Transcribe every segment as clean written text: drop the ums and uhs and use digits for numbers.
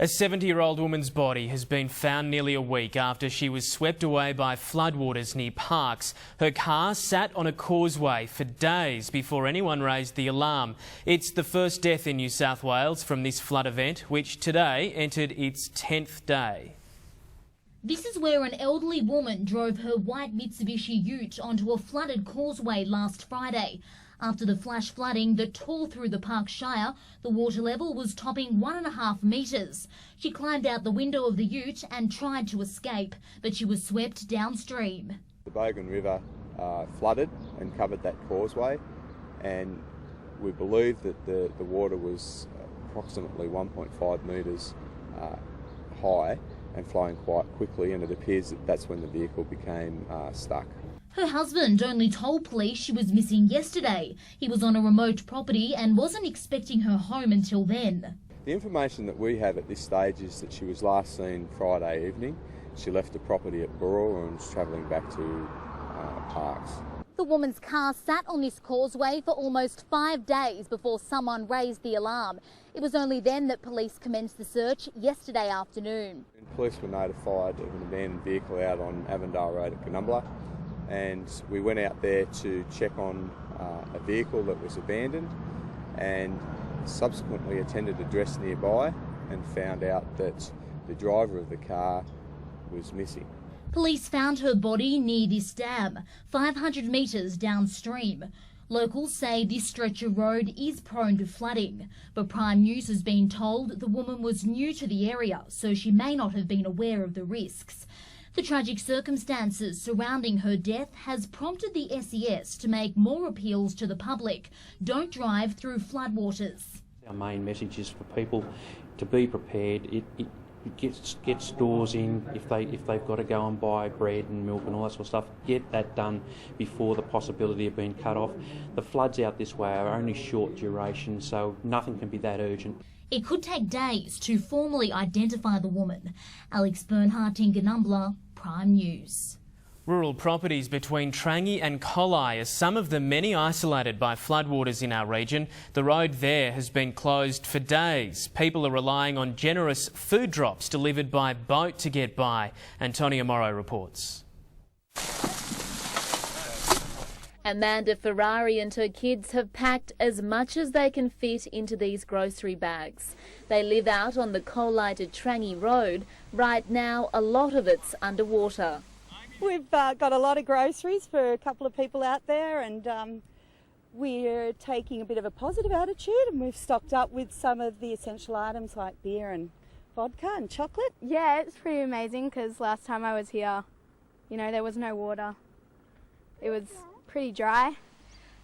A 70-year-old woman's body has been found nearly a week after she was swept away by floodwaters near Parkes. Her car sat on a causeway for days before anyone raised the alarm. It's the first death in New South Wales from this flood event, which today entered its 10th day. This is where an elderly woman drove her white Mitsubishi ute onto a flooded causeway last Friday. After the flash flooding that tore through the Parkes Shire, the water level was topping 1.5 metres. She climbed out the window of the ute and tried to escape, but she was swept downstream. The Bogan River flooded and covered that causeway, and we believe that the water was approximately 1.5 metres high and flowing quite quickly, and it appears that that's when the vehicle became stuck. Her husband only told police she was missing yesterday. He was on a remote property and wasn't expecting her home until then. The information that we have at this stage is that she was last seen Friday evening. She left the property at Burrell and was travelling back to Parkes. The woman's car sat on this causeway for almost 5 days before someone raised the alarm. It was only then that police commenced the search yesterday afternoon. Police were notified of an abandoned vehicle out on Avondale Road at Canumbla, and we went out there to check on a vehicle that was abandoned, and subsequently attended a address nearby and found out that the driver of the car was missing. Police found her body near this dam, 500 metres downstream. Locals say this stretch of road is prone to flooding, but Prime News has been told the woman was new to the area, so she may not have been aware of the risks. The tragic circumstances surrounding her death has prompted the SES to make more appeals to the public. Don't drive through floodwaters. Our main message is for people to be prepared. It get stores in if they've got to go and buy bread and milk and all that sort of stuff. Get that done before the possibility of being cut off. The floods out this way are only short duration, so nothing can be that urgent. It could take days to formally identify the woman. Alex Bernhardt in Canumbla, Prime News. Rural properties between Trangie and Collie are some of the many isolated by floodwaters in our region. The road there has been closed for days. People are relying on generous food drops delivered by boat to get by. Antonia Morrow reports. Amanda Ferrari and her kids have packed as much as they can fit into these grocery bags. They live out on the Collie to Trangie Road. Right now, a lot of it's underwater. We've got a lot of groceries for a couple of people out there, and we're taking a bit of a positive attitude, and we've stocked up with some of the essential items like beer and vodka and chocolate. Yeah, it's pretty amazing because last time I was here, there was no water. It was pretty dry.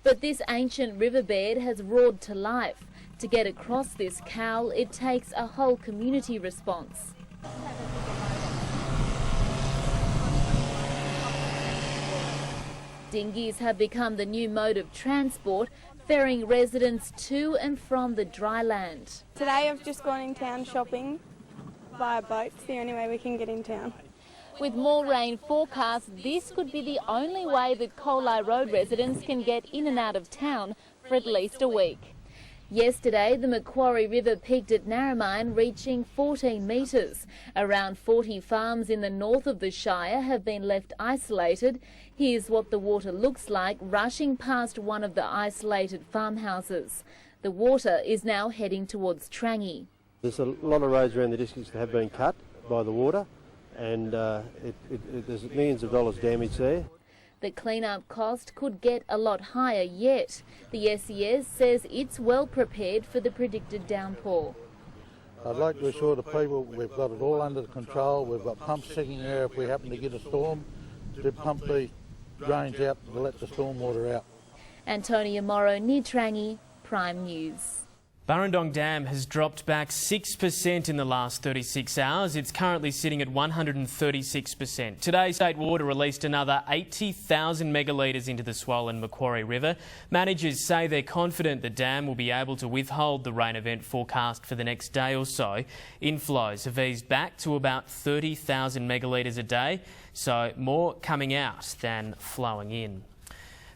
But this ancient riverbed has roared to life. To get across this cowl, it takes a whole community response. Dinghies have become the new mode of transport, ferrying residents to and from the dry land. Today I've just gone in town shopping via boat. It's the only way we can get in town. With more rain forecast, this could be the only way that Collie Road residents can get in and out of town for at least a week. Yesterday, the Macquarie River peaked at Narromine, reaching 14 metres. Around 40 farms in the north of the Shire have been left isolated. Here's what the water looks like rushing past one of the isolated farmhouses. The water is now heading towards Trangie. There's a lot of roads around the districts that have been cut by the water, and there's millions of dollars damage there. The clean-up cost could get a lot higher yet. The SES says it's well prepared for the predicted downpour. I'd like to assure the people we've got it all under control. We've got pumps sitting there if we happen to get a storm to pump the drains out to let the storm water out. Antonia Morrow, near Trangie, Prime News. Burrendong Dam has dropped back 6% in the last 36 hours. It's currently sitting at 136%. Today, State Water released another 80,000 megalitres into the swollen Macquarie River. Managers say they're confident the dam will be able to withhold the rain event forecast for the next day or so. Inflows have eased back to about 30,000 megalitres a day, so more coming out than flowing in.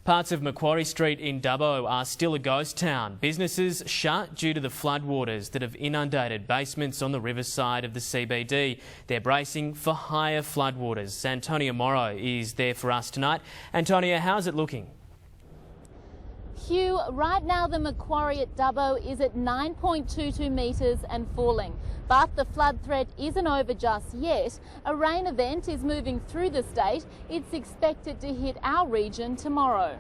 Parts of Macquarie Street in Dubbo are still a ghost town. Businesses shut due to the floodwaters that have inundated basements on the riverside of the CBD. They're bracing for higher floodwaters. Antonia Morrow is there for us tonight. Antonia, how's it looking? Hugh, right now the Macquarie at Dubbo is at 9.22 metres and falling. But the flood threat isn't over just yet. A rain event is moving through the state. It's expected to hit our region tomorrow.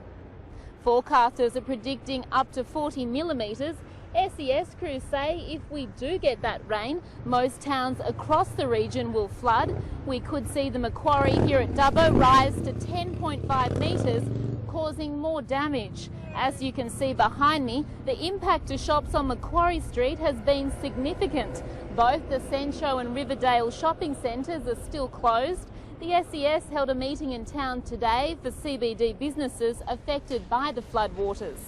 Forecasters are predicting up to 40 millimetres. SES crews say if we do get that rain, most towns across the region will flood. We could see the Macquarie here at Dubbo rise to 10.5 metres, causing more damage. As you can see behind me, the impact to shops on Macquarie Street has been significant. Both the Sencho and Riverdale shopping centres are still closed. The SES held a meeting in town today for CBD businesses affected by the floodwaters.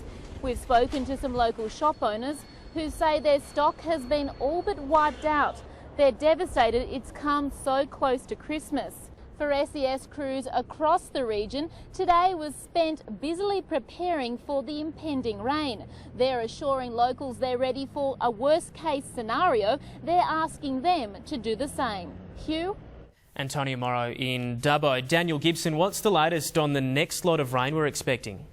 We've spoken to some local shop owners who say their stock has been all but wiped out. They're devastated it's come so close to Christmas. For SES crews across the region, today was spent busily preparing for the impending rain. They're assuring locals they're ready for a worst-case scenario. They're asking them to do the same. Hugh? Antonia Morrow in Dubbo. Daniel Gibson, what's the latest on the next lot of rain we're expecting?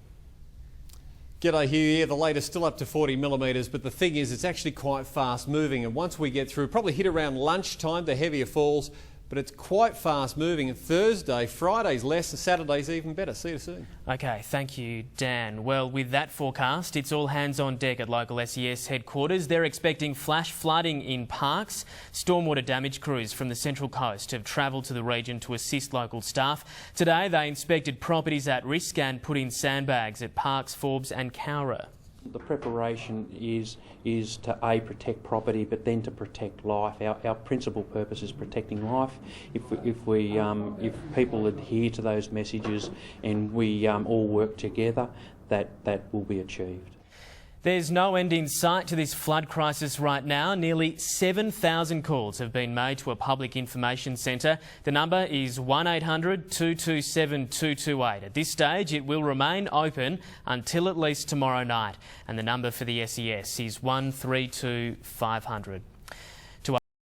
G'day Hugh, yeah, the latest still up to 40 millimetres, but the thing is it's actually quite fast moving, and once we get through, probably hit around lunchtime, the heavier falls, but it's quite fast moving. And Thursday, Friday's less and Saturday's even better. See you soon. OK, thank you, Dan. Well, with that forecast, it's all hands on deck at local SES headquarters. They're expecting flash flooding in parks. Stormwater damage crews from the Central Coast have travelled to the region to assist local staff. Today, they inspected properties at risk and put in sandbags at Parks, Forbes and Cowra. The preparation is to protect property, but then to protect life. Our principal purpose is protecting life. If people adhere to those messages and we all work together, that will be achieved. There's no end in sight to this flood crisis right now. Nearly 7,000 calls have been made to a public information centre. The number is 1800 227 228. At this stage, it will remain open until at least tomorrow night. And the number for the SES is 132 500.